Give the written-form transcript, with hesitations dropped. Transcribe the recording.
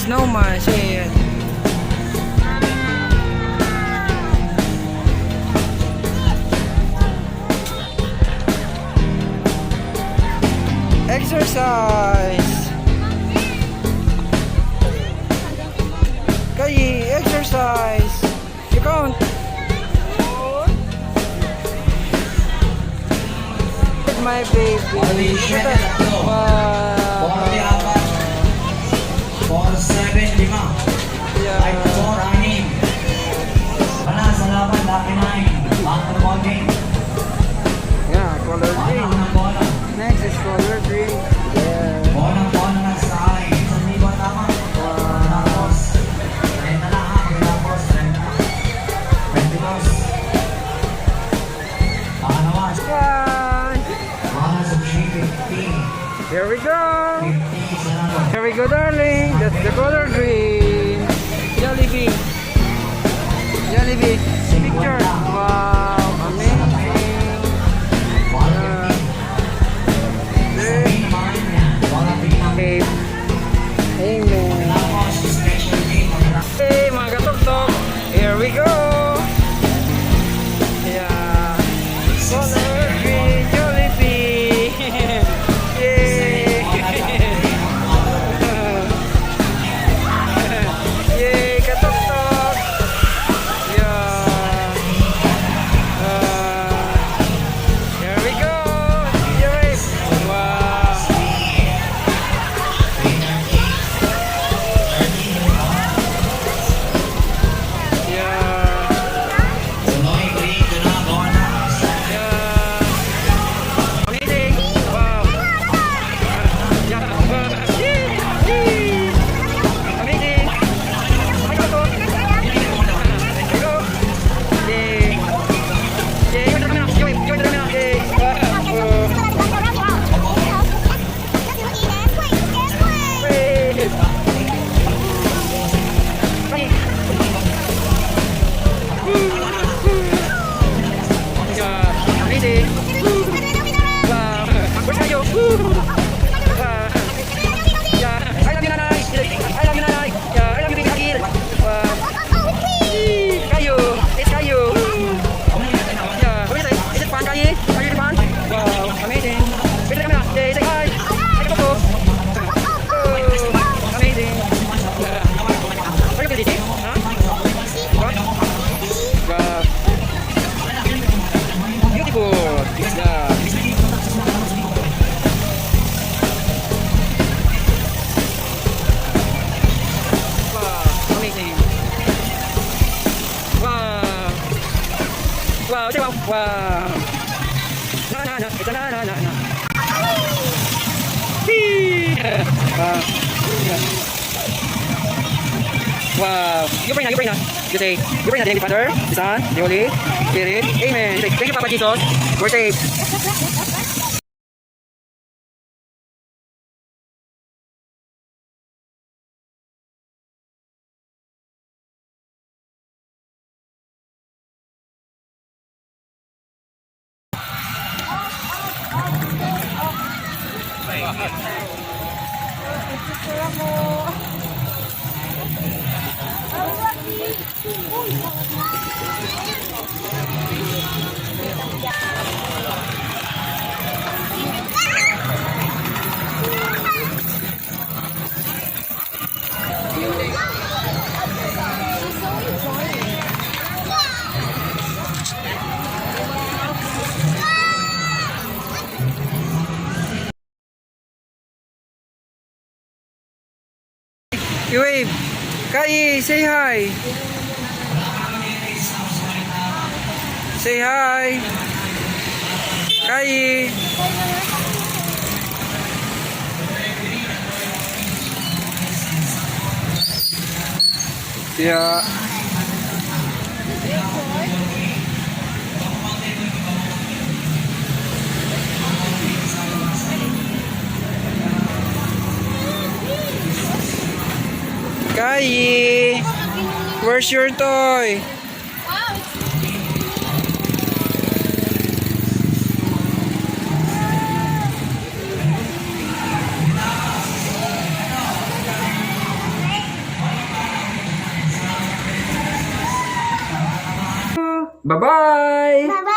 snowman. See it. Exercise. Kayi, exercise. You count. My baby. Wow. 475. Yeah. 54 anim. Wala sa laban, laki 9. Basketball game. Yeah, color green. Next is color green. Yeah. Bonang-bonang na sa akin. Isang libo tama. Tapos, 30 na ha. Tapos, 30. 22. Pangalawas. Bye. Mga sa 350. Here we go. 50 sa nato. Here we go, darling. That's the color green. Jollibee. Jollibee. Picture. Wow. Amazing. Okay. Amen. Hey, mga katuktok. Here we go. Yeah. Color green Jollibee. Yay. Yay, katuktok. Yeah. Here we go. Yay. Wow. Wow, check out. Wow. Na. Ito na. Hee. Wow. You pray na. You say, you pray na. The Father, the Son, the Holy Spirit. Amen. You say, thank you, Papa Jesus. We're saved. You wave. Kai, say hi. Say hi. Kai. Yeah. Kai, where's your toy? Bye-bye! Bye-bye!